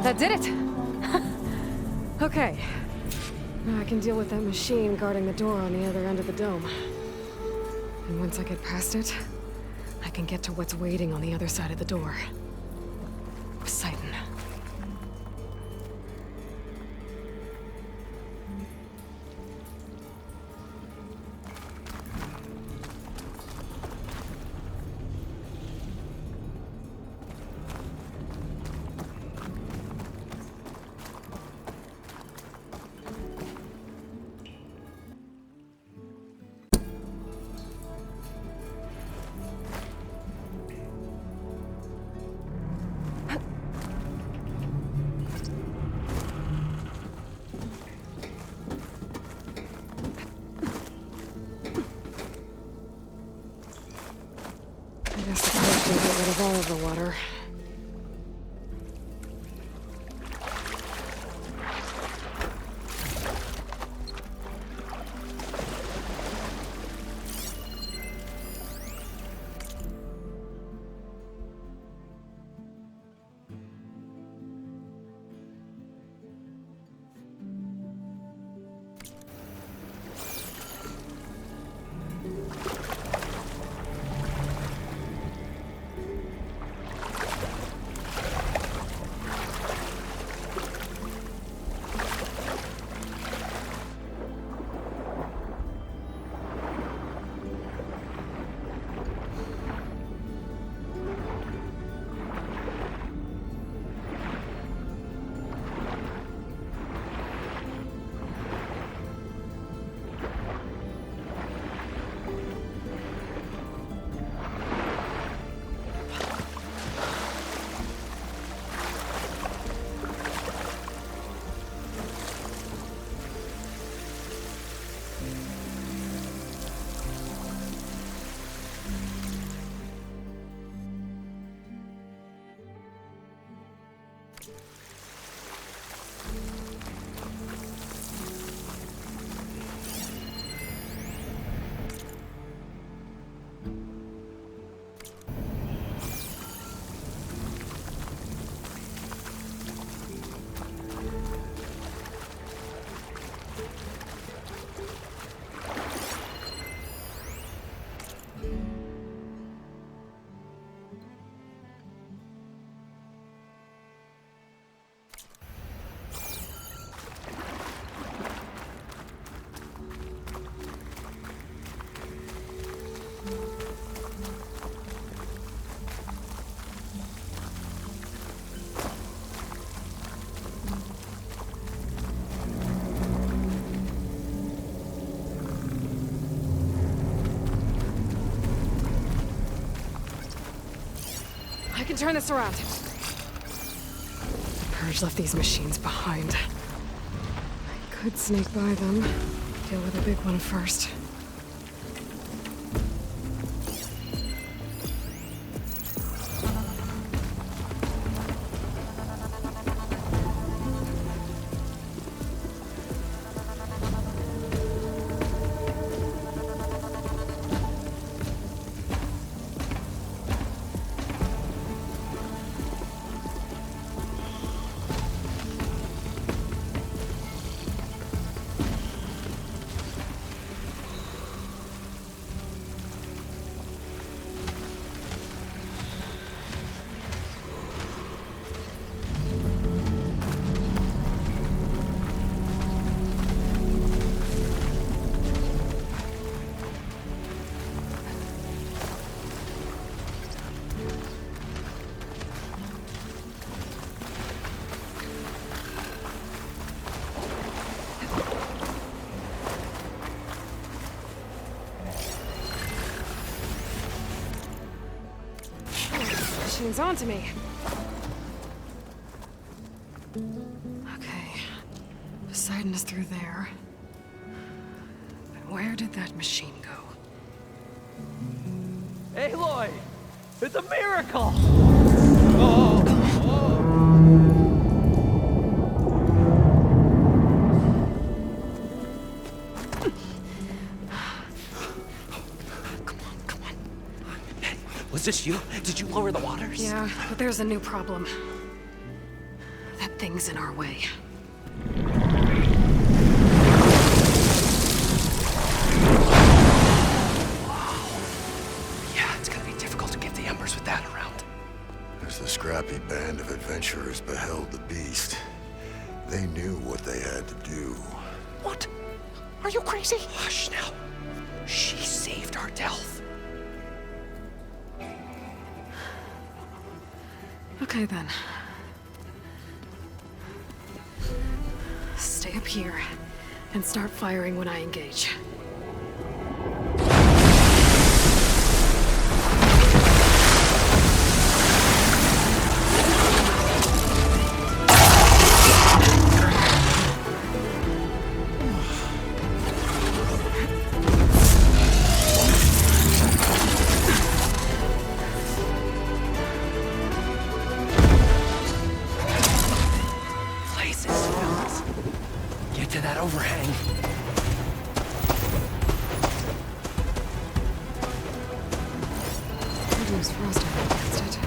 That did it! Okay. Now I can deal with that machine guarding the door on the other end of the dome. And once I get past it, I can get to what's waiting on the other side of the door. Poseidon. I guess the first will get rid of all of the water. I can turn this around. The Purge left these machines behind. I could sneak by them, deal with the big one first. Machine's onto me. Okay. Poseidon is through there. But where did that machine go? Aloy! It's a miracle! Oh! Come on. Was this you? Did you lower the waters? Yeah, but there's a new problem. That things in our way. Yeah, it's gonna be difficult to get the embers with that around. As the scrappy band of adventurers beheld the beast, they knew what they had to do. What? Are you crazy? Hush now. She saved our Delph. Okay then. Stay up here and start firing when I engage. That overhang. Could use frosting against it.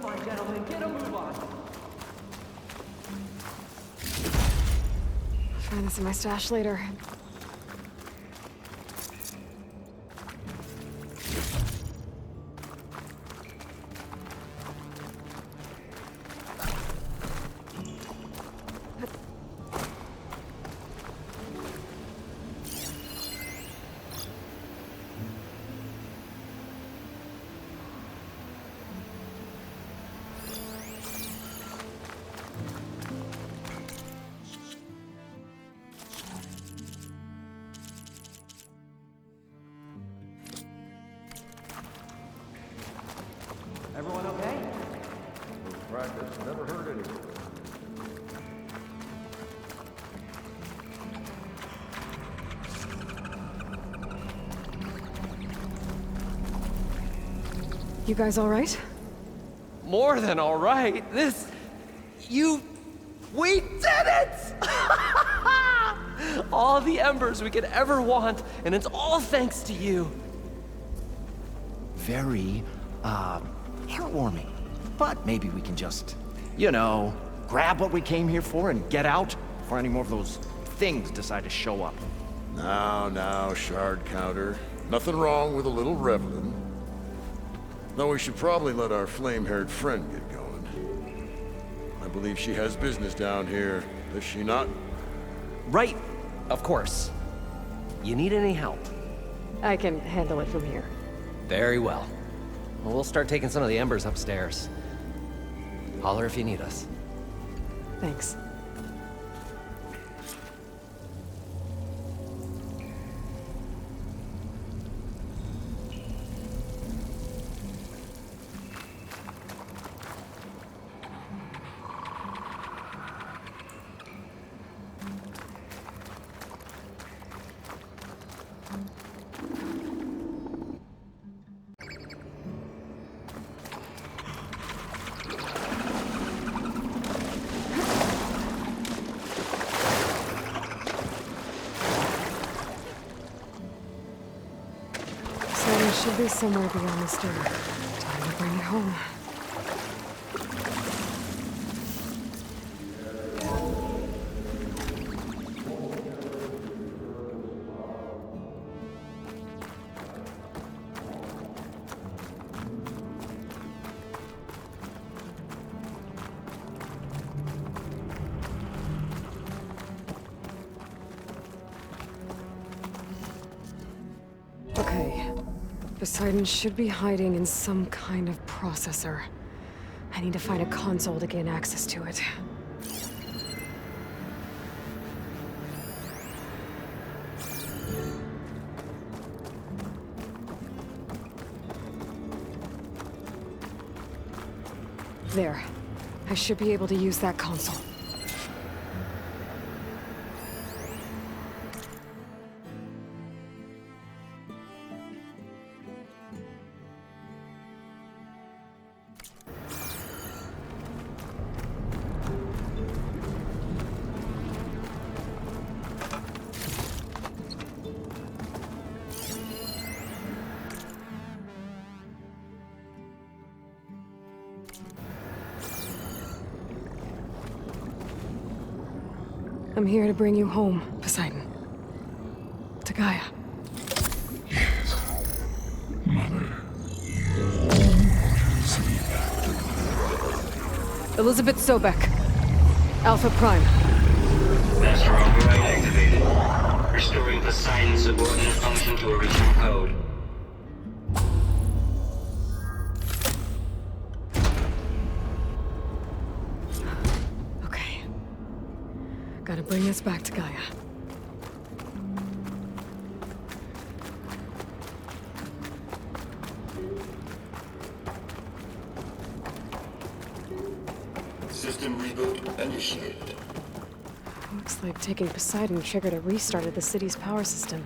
Come on, gentlemen, get a move on. I'll find this in my stash later. Everyone okay? Practice never hurt anyone. You guys all right? More than all right. We did it! All the embers we could ever want, and it's all thanks to you. Very, heartwarming. But maybe we can just, grab what we came here for and get out before any more of those things decide to show up. Now, shard counter. Nothing wrong with a little reveling. Though we should probably let our flame-haired friend get going. I believe she has business down here, does she not? Right, of course. You need any help? I can handle it from here. Very well. Well, we'll start taking some of the embers upstairs. Holler if you need us. Thanks. It should be somewhere beyond this door. Time to bring it home. Okay. Poseidon should be hiding in some kind of processor. I need to find a console to gain access to it. There. I should be able to use that console. I'm here to bring you home, Poseidon. To Gaia. Elizabeth Sobek. Alpha Prime. Master override activated. Restoring Poseidon's subordinate function to original code. Okay. Gotta bring this back to Gaia. System reboot initiated. Looks like taking Poseidon triggered a restart of the city's power system.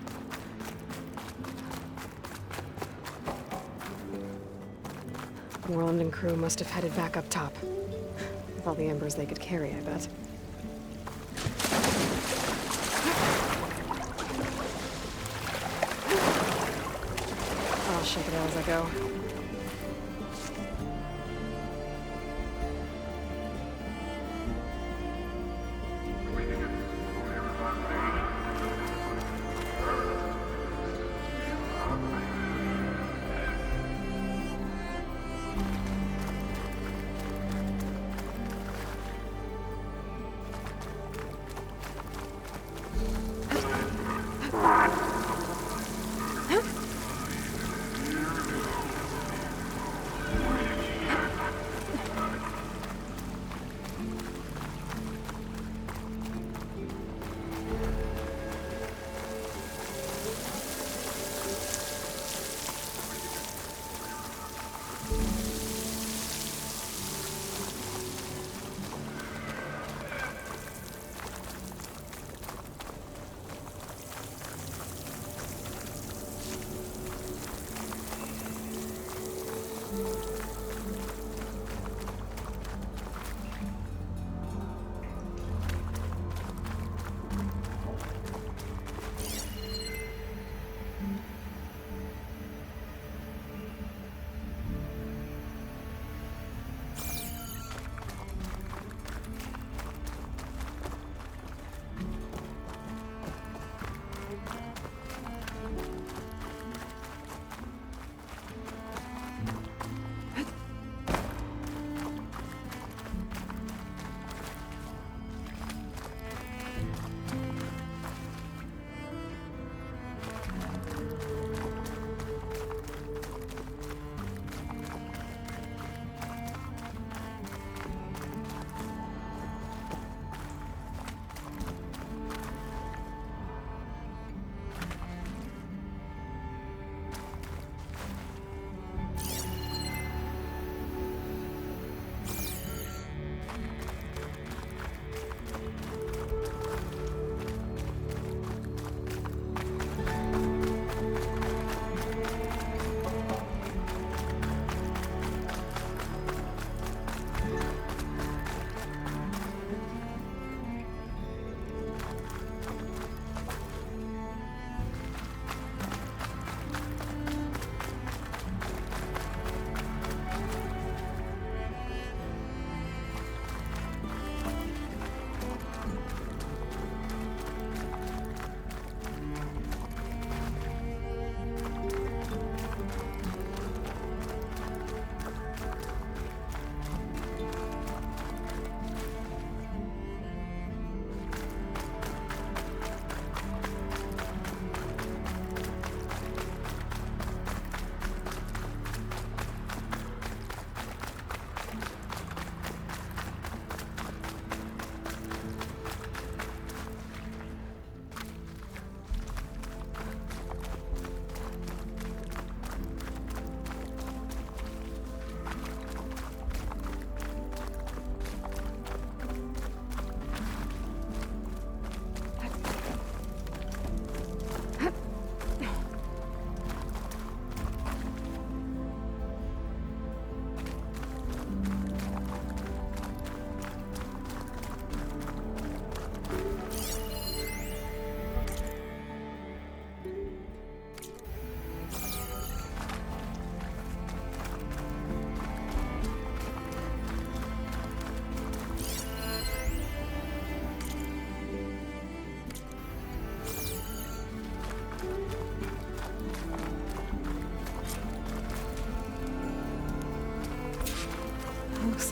Moreland and crew must have headed back up top. With all the embers they could carry, I bet. I'll shake it out as I go.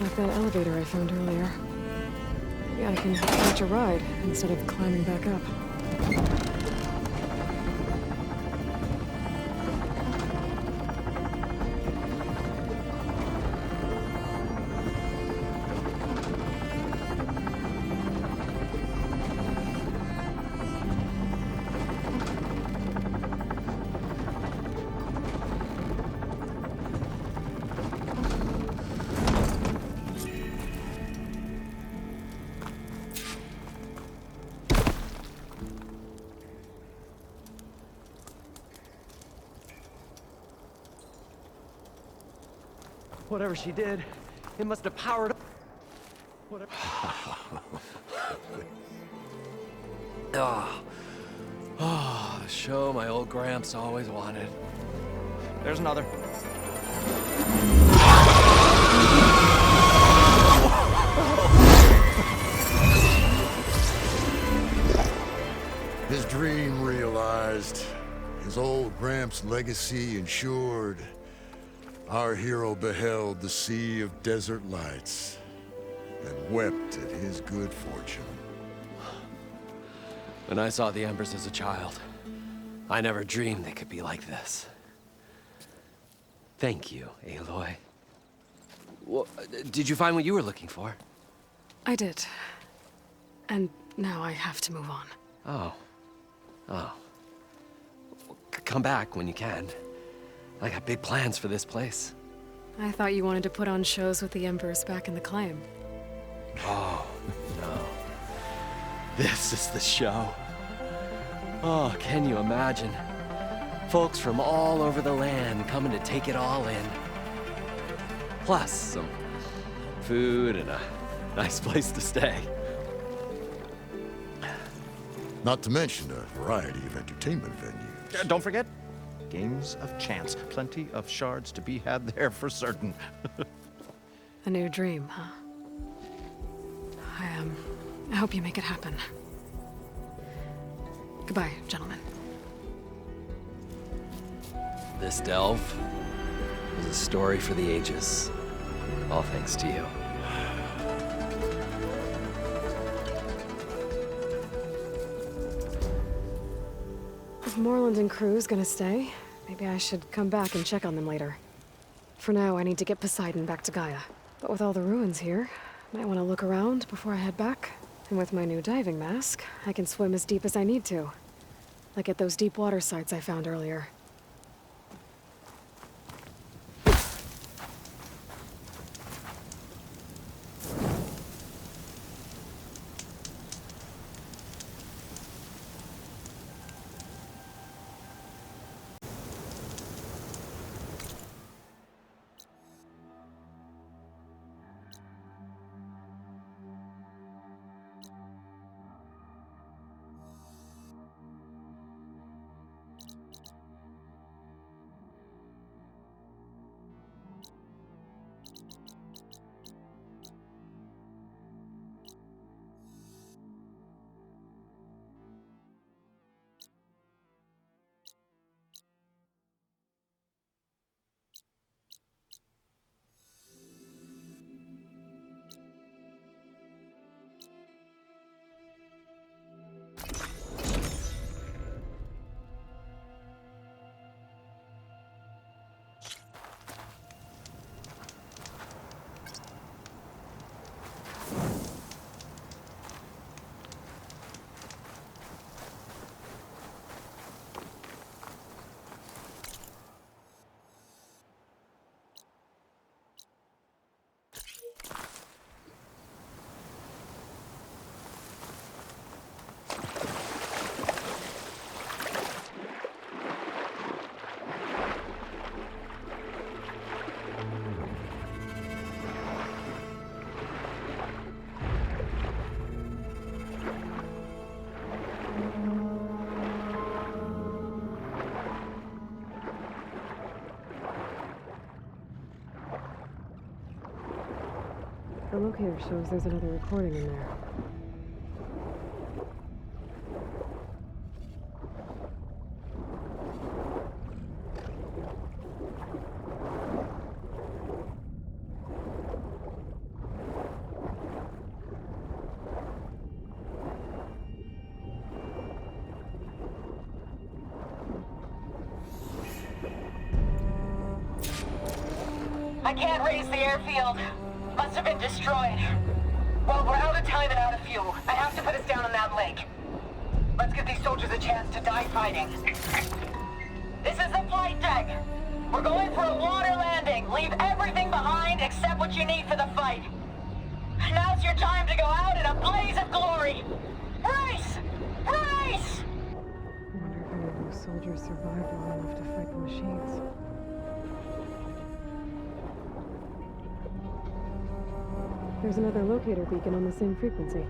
Just like that elevator I found earlier. Maybe I can catch a ride instead of climbing back up. Whatever she did, it must have powered up. Whatever. The show my old Gramps always wanted. There's another. His dream realized. His old Gramps' legacy ensured. Our hero beheld the sea of desert lights and wept at his good fortune. When I saw the embers as a child, I never dreamed they could be like this. Thank you, Aloy. Well, did you find what you were looking for? I did. And now I have to move on. Oh. Oh. Come back when you can. I got big plans for this place. I thought you wanted to put on shows with the Embers back in the claim. Oh, no. This is the show. Oh, can you imagine? Folks from all over the land coming to take it all in. Plus some food and a nice place to stay. Not to mention a variety of entertainment venues. Don't forget, games of chance. Plenty of shards to be had there for certain. A new dream, huh? I hope you make it happen. Goodbye, gentlemen. This delve is a story for the ages. All thanks to you. If Moreland and crew's gonna stay, maybe I should come back and check on them later. For now, I need to get Poseidon back to Gaia. But with all the ruins here, might want to look around before I head back. And with my new diving mask, I can swim as deep as I need to. Like at those deep water sites I found earlier. The locator shows there's another recording in there. I can't raise the airfield. Must have been destroyed. Well, we're out of time and out of fuel. I have to put us down on that lake. Let's give these soldiers a chance to die fighting. This is the flight deck. We're going for a water landing. Leave everything behind except what you need for the fight. Now's your time to go out in a blaze of glory. Brace! Brace! I wonder if any of those soldiers survived long enough to fight the machines. There's another locator beacon on the same frequency.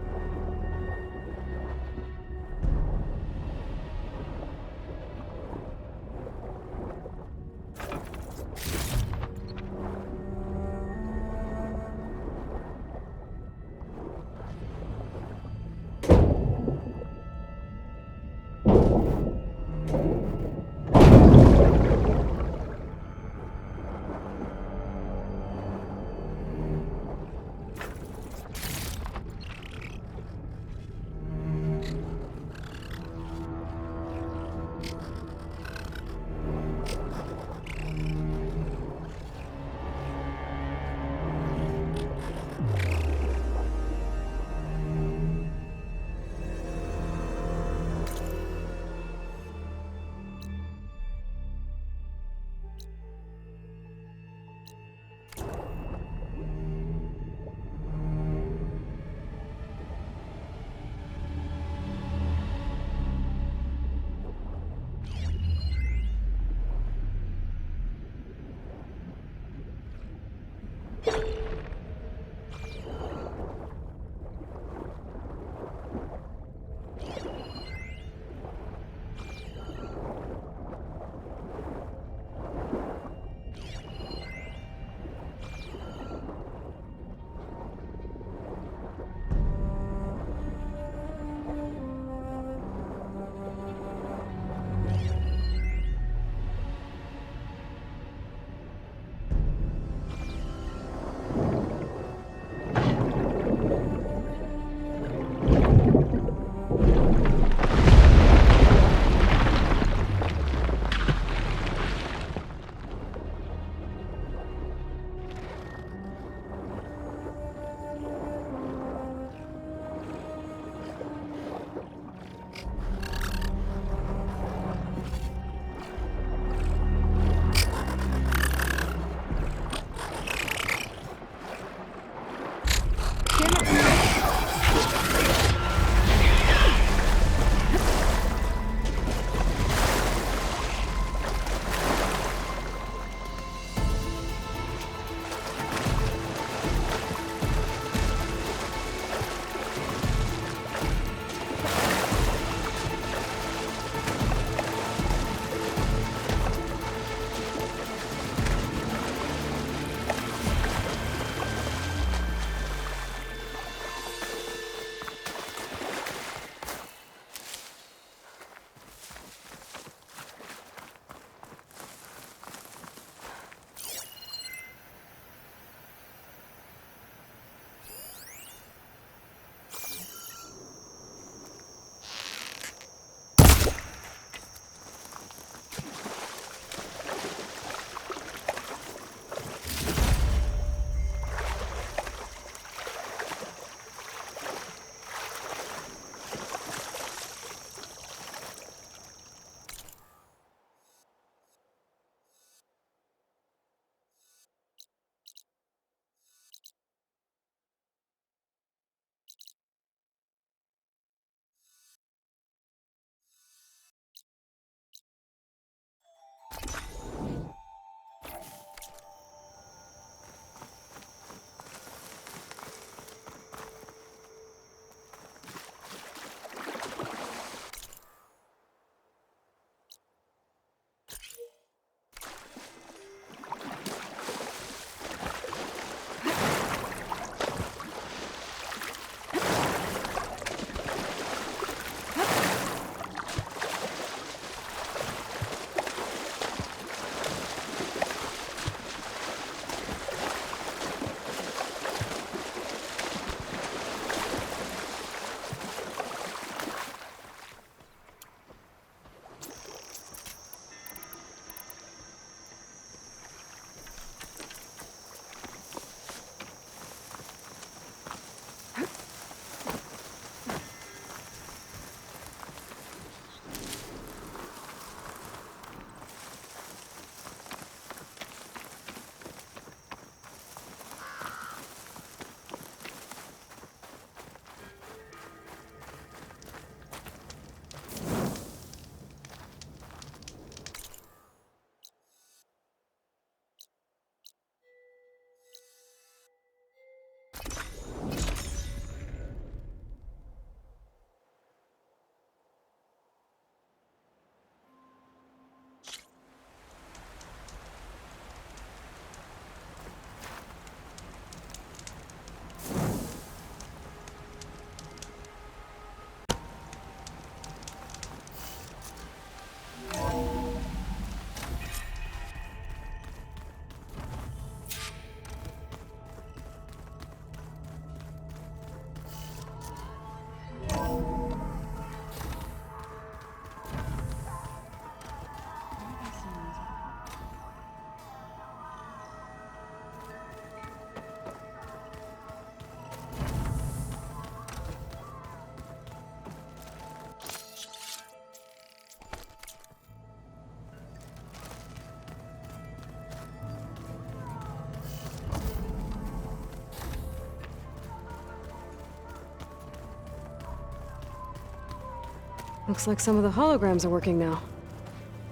Looks like some of the holograms are working now.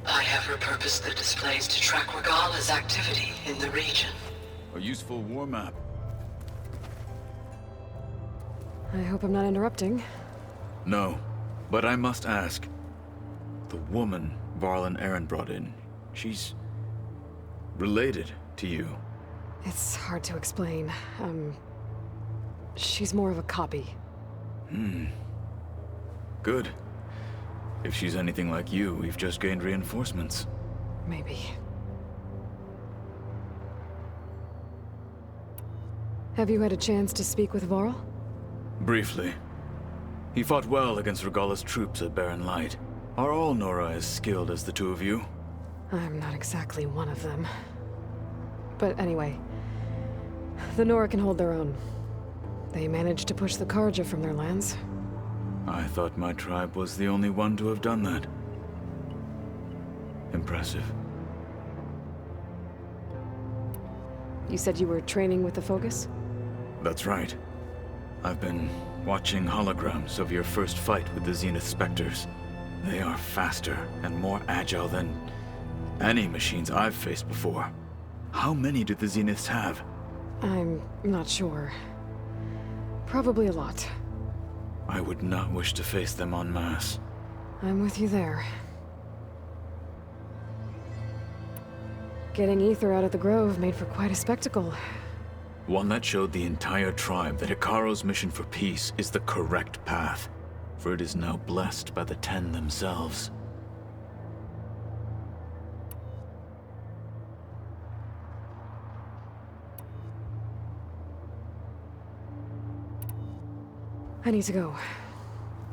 I have repurposed the displays to track Regala's activity in the region. A useful war map. I hope I'm not interrupting. No, but I must ask. The woman Varl and Aaron brought in, she's related to you. It's hard to explain. She's more of a copy. Good. If she's anything like you, we've just gained reinforcements. Maybe. Have you had a chance to speak with Varl? Briefly. He fought well against Regala's troops at Barren Light. Are all Nora as skilled as the two of you? I'm not exactly one of them. But anyway, the Nora can hold their own. They managed to push the Karja from their lands. I thought my tribe was the only one to have done that. Impressive. You said you were training with the Focus? That's right. I've been watching holograms of your first fight with the Zenith Spectres. They are faster and more agile than any machines I've faced before. How many do the Zeniths have? I'm not sure. Probably a lot. I would not wish to face them en masse. I'm with you there. Getting Ether out of the Grove made for quite a spectacle. One that showed the entire tribe that Hikaru's mission for peace is the correct path, for it is now blessed by the Ten themselves. I need to go.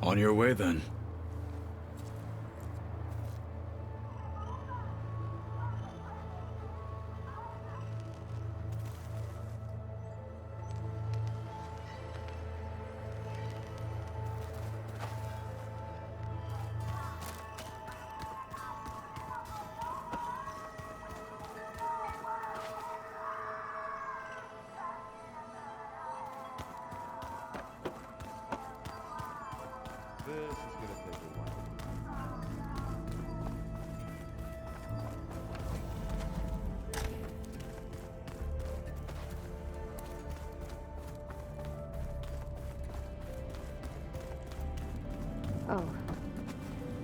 On your way, then. Oh.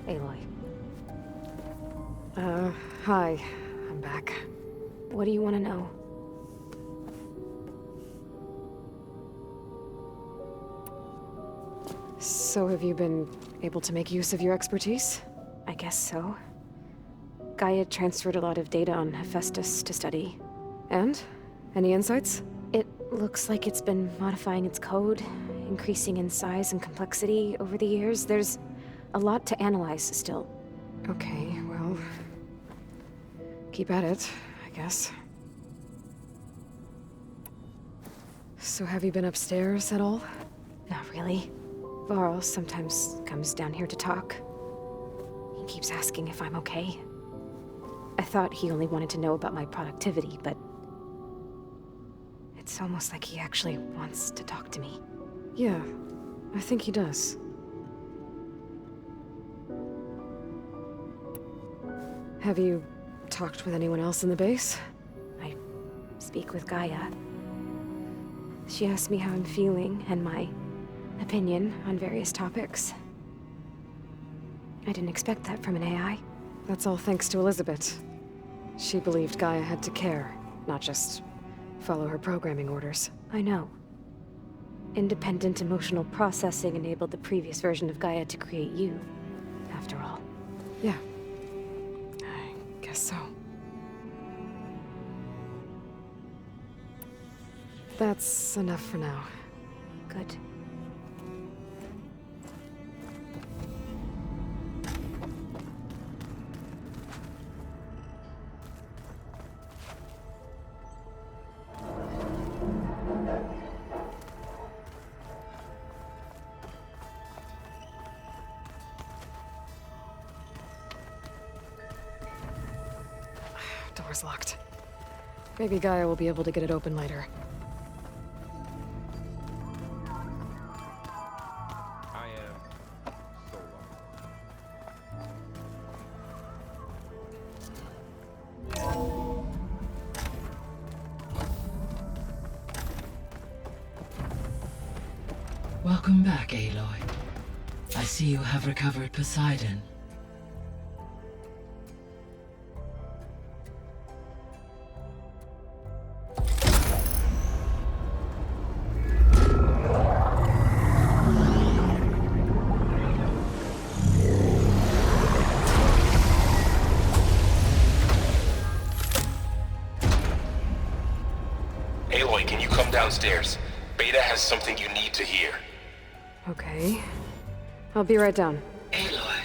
Aloy. Hi. I'm back. What do you want to know? So have you been able to make use of your expertise? I guess so. GAIA transferred a lot of data on Hephaestus to study. And? Any insights? It looks like it's been modifying its code, increasing in size and complexity over the years. There's a lot to analyze still. Okay, well... keep at it, I guess. So have you been upstairs at all? Not really. Varl sometimes comes down here to talk. He keeps asking if I'm okay. I thought he only wanted to know about my productivity, but... it's almost like he actually wants to talk to me. Yeah, I think he does. Have you talked with anyone else in the base? I speak with GAIA. She asked me how I'm feeling and my opinion on various topics. I didn't expect that from an AI. That's all thanks to Elizabeth. She believed GAIA had to care, not just follow her programming orders. I know. Independent emotional processing enabled the previous version of GAIA to create you, after all. Yeah. I guess so. That's enough for now. Good. Door's locked. Maybe GAIA will be able to get it open later. I am so lost. Welcome back, Aloy. I see you have recovered Poseidon. Aloy, can you come downstairs? Beta has something you need to hear. Okay. I'll be right down. Aloy,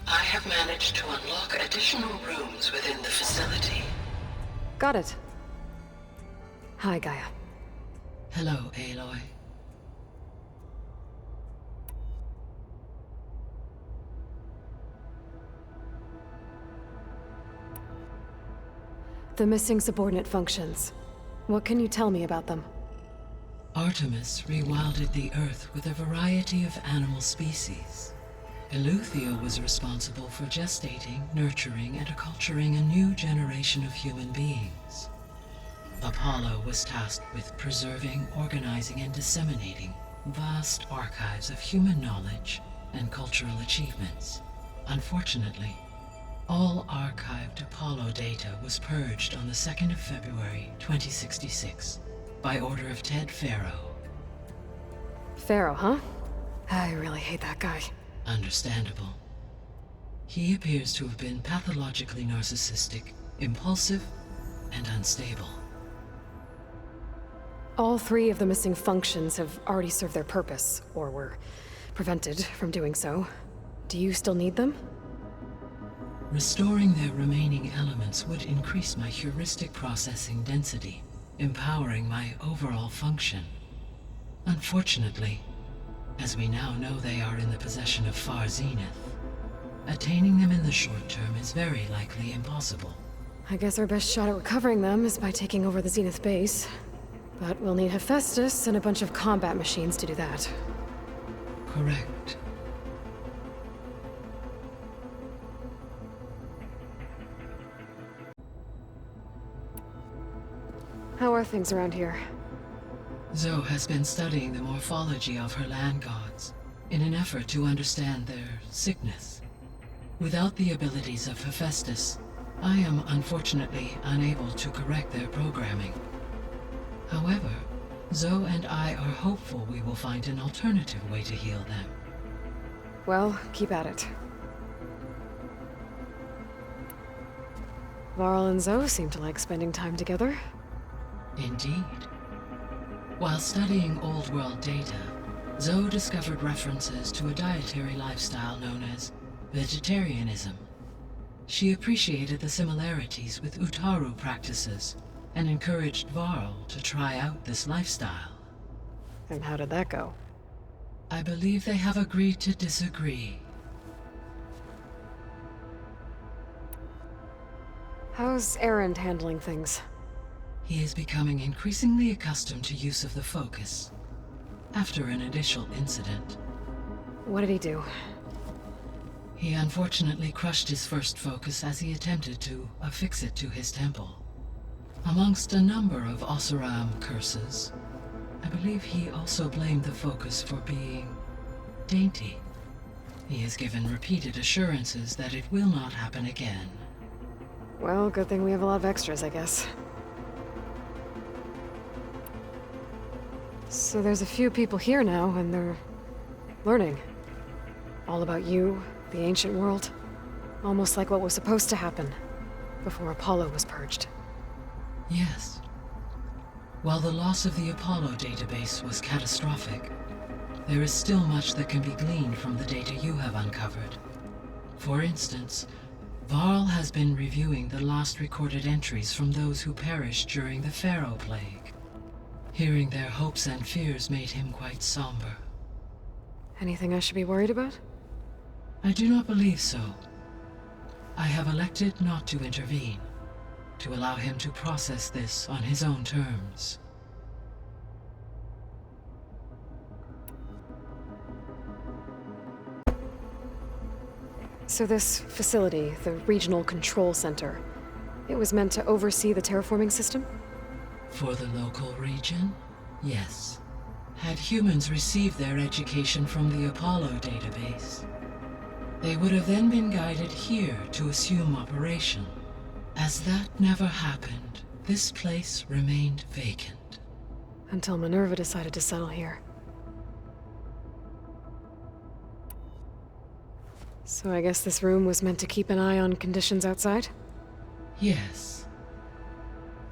I have managed to unlock additional rooms within the facility. Got it. Hi, Gaia. Hello, Aloy. The missing subordinate functions. What can you tell me about them? Artemis rewilded the Earth with a variety of animal species. Eleuthia was responsible for gestating, nurturing, and acculturating a new generation of human beings. Apollo was tasked with preserving, organizing, and disseminating vast archives of human knowledge and cultural achievements. Unfortunately, all archived Apollo data was purged on the 2nd of February, 2066, by order of Ted Faro. Pharaoh, huh? I really hate that guy. Understandable. He appears to have been pathologically narcissistic, impulsive, and unstable. All 3 of the missing functions have already served their purpose, or were prevented from doing so. Do you still need them? Restoring their remaining elements would increase my heuristic processing density, empowering my overall function. Unfortunately, as we now know they are in the possession of Far Zenith, attaining them in the short term is very likely impossible. I guess our best shot at recovering them is by taking over the Zenith base. But we'll need Hephaestus and a bunch of combat machines to do that. Correct. How are things around here? Zoe has been studying the morphology of her land gods in an effort to understand their sickness. Without the abilities of Hephaestus, I am unfortunately unable to correct their programming. However, Zoe and I are hopeful we will find an alternative way to heal them. Well, keep at it. Varl and Zoe seem to like spending time together. Indeed. While studying Old World data, Zoe discovered references to a dietary lifestyle known as vegetarianism. She appreciated the similarities with Utaru practices and encouraged Varl to try out this lifestyle. And how did that go? I believe they have agreed to disagree. How's Erend handling things? He is becoming increasingly accustomed to use of the focus, after an initial incident. What did he do? He unfortunately crushed his first focus as he attempted to affix it to his temple. Amongst a number of Oseram curses, I believe he also blamed the focus for being dainty. He has given repeated assurances that it will not happen again. Well, good thing we have a lot of extras, I guess. So there's a few people here now, and they're learning. All about you, the ancient world. Almost like what was supposed to happen before Apollo was purged. Yes. While the loss of the Apollo database was catastrophic, there is still much that can be gleaned from the data you have uncovered. For instance, Varl has been reviewing the last recorded entries from those who perished during the Pharaoh Plague. Hearing their hopes and fears made him quite somber. Anything I should be worried about? I do not believe so. I have elected not to intervene, to allow him to process this on his own terms. So this facility, the Regional Control Center, it was meant to oversee the terraforming system? For the local region, yes. Had humans received their education from the Apollo database, they would have then been guided here to assume operation. As that never happened, this place remained vacant. Until Minerva decided to settle here. So I guess this room was meant to keep an eye on conditions outside? Yes.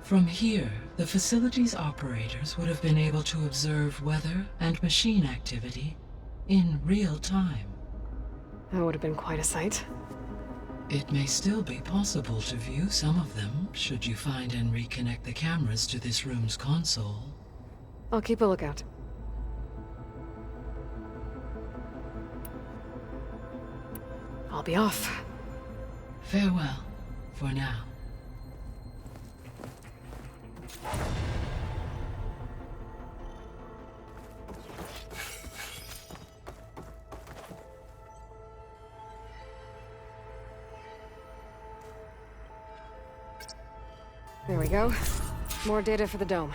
From here, the facility's operators would have been able to observe weather and machine activity in real time. That would have been quite a sight. It may still be possible to view some of them, should you find and reconnect the cameras to this room's console. I'll keep a lookout. I'll be off. Farewell, for now. There we go. More data for the dome.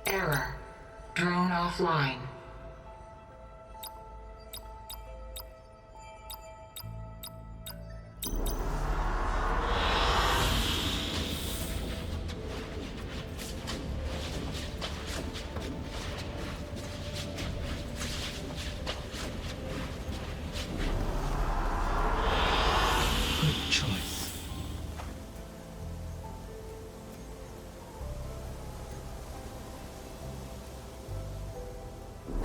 Error. Drone offline. Good choice.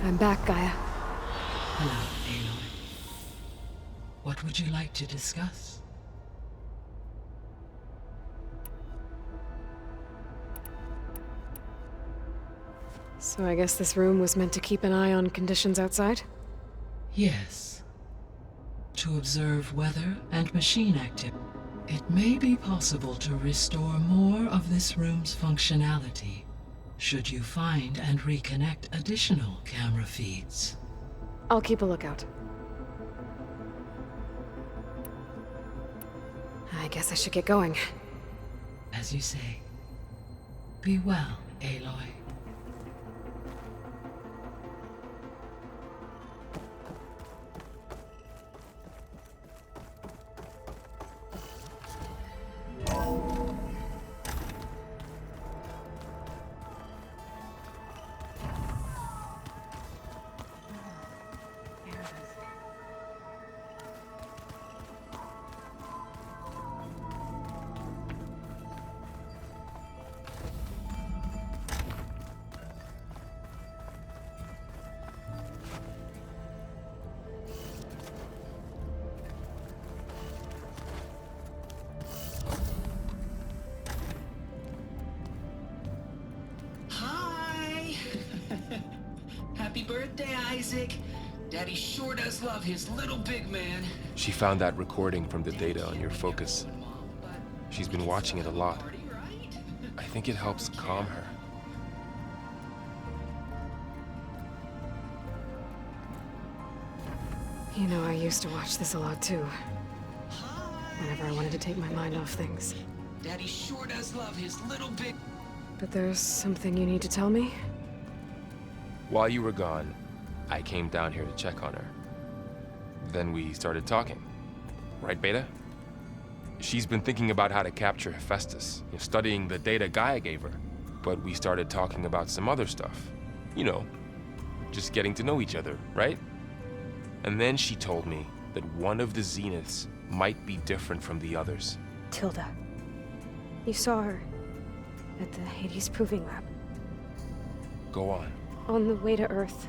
I'm back, Gaia. Hello, Aloy. What would you like to discuss? So I guess this room was meant to keep an eye on conditions outside? Yes. To observe weather and machine activity. It may be possible to restore more of this room's functionality, should you find and reconnect additional camera feeds. I'll keep a lookout. I guess I should get going. As you say. Be well, Aloy. Happy birthday, Isaac. Daddy sure does love his little big man. She found that recording from the data on your focus. She's been watching it a lot. I think it helps calm her. You know, I used to watch this a lot too. Whenever I wanted to take my mind off things. Daddy sure does love his little big... But there's something you need to tell me? While you were gone, I came down here to check on her. Then we started talking. Right, Beta? She's been thinking about how to capture Hephaestus, studying the data Gaia gave her. But we started talking about some other stuff. You know, just getting to know each other, right? And then she told me that one of the Zeniths might be different from the others. Tilda. You saw her at the Hades Proving Lab. Go on. On the way to Earth,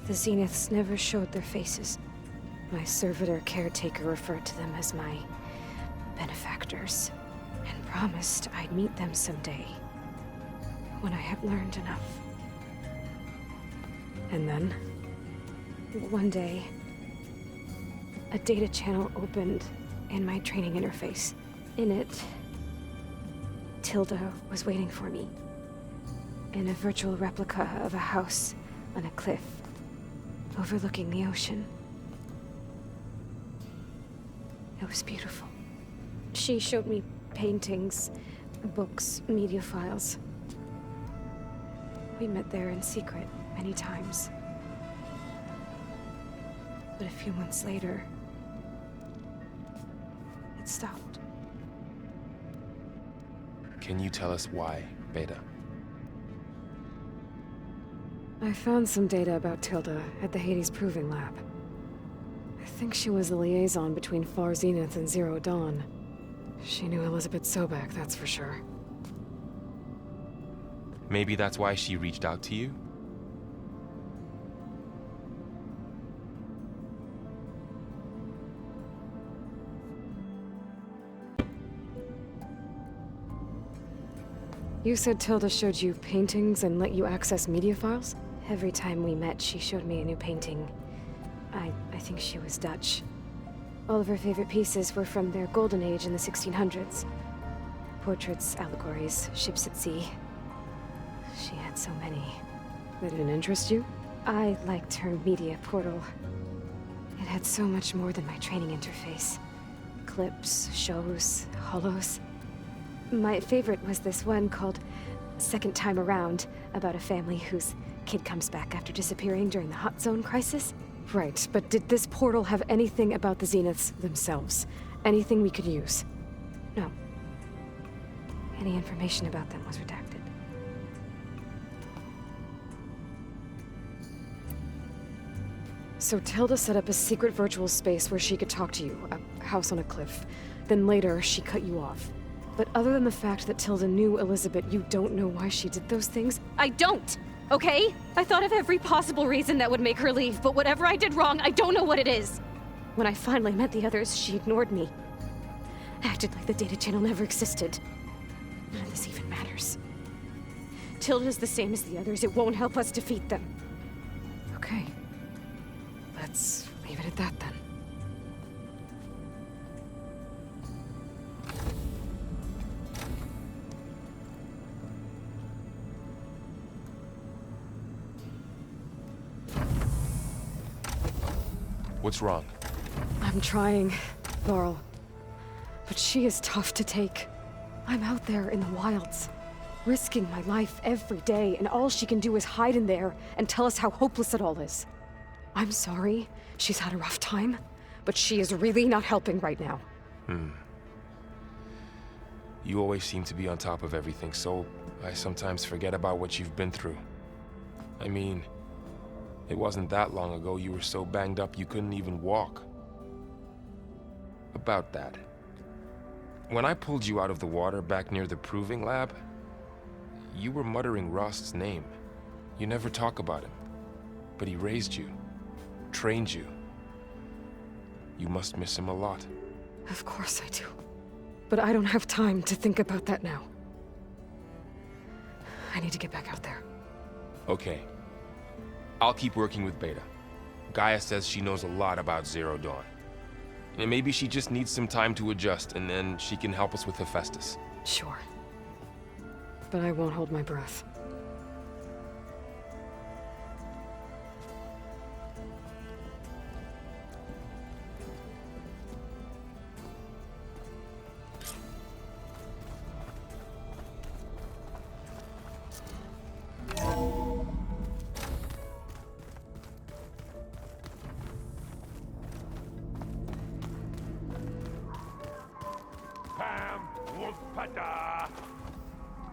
the Zeniths never showed their faces. My servitor caretaker referred to them as my benefactors, and promised I'd meet them someday, when I had learned enough. And then, one day, a data channel opened in my training interface. In it, Tilda was waiting for me. In a virtual replica of a house on a cliff, overlooking the ocean. It was beautiful. She showed me paintings, Books, media files. We met there in secret many times. But a few months later, it stopped. Can you tell us why, Beta? I found some data about Tilda at the Hades Proving Lab. I think she was the liaison between Far Zenith and Zero Dawn. She knew Elizabeth Sobek, that's for sure. Maybe that's why she reached out to you? You said Tilda showed you paintings and let you access media files? Every time we met, she showed me a new painting. I think she was Dutch. All of her favorite pieces were from their golden age in the 1600s. Portraits, allegories, ships at sea. She had so many. That didn't interest you? I liked her media portal. It had so much more than my training interface. Clips, shows, holos. My favorite was this one called Second Time Around, about a family whose kid comes back after disappearing during the Hot Zone crisis. Right, but did this portal have anything about the Zeniths themselves? Anything we could use? No. Any information about them was redacted. So Tilda set up a secret virtual space where she could talk to you, a house on a cliff. Then later, she cut you off. But other than the fact that Tilda knew Elizabeth, you don't know why she did those things? I don't! Okay? I thought of every possible reason that would make her leave, but whatever I did wrong, I don't know what it is. When I finally met the others, she ignored me. Acted like the data channel never existed. None of this even matters. Tilda's the same as the others. It won't help us defeat them. Okay. Let's leave it at that then. What's wrong? I'm trying, Laurel. But she is tough to take. I'm out there in the wilds, risking my life every day, and all she can do is hide in there and tell us how hopeless it all is. I'm sorry, she's had a rough time, but she is really not helping right now. You always seem to be on top of everything, so I sometimes forget about what you've been through. I mean, it wasn't that long ago you were so banged up you couldn't even walk. About that. When I pulled you out of the water back near the Proving Lab, you were muttering Rost's name. You never talk about him. But he raised you, trained you. You must miss him a lot. Of course I do. But I don't have time to think about that now. I need to get back out there. Okay. I'll keep working with Beta. Gaia says she knows a lot about Zero Dawn. And maybe she just needs some time to adjust, and then she can help us with Hephaestus. Sure. But I won't hold my breath.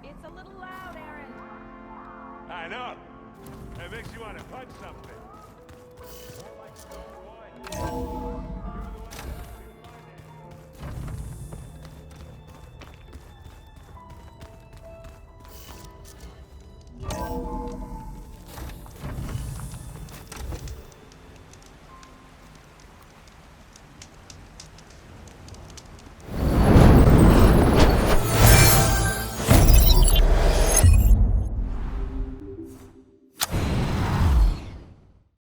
It's a little loud, Aaron. I know. It makes you want to punch something. More like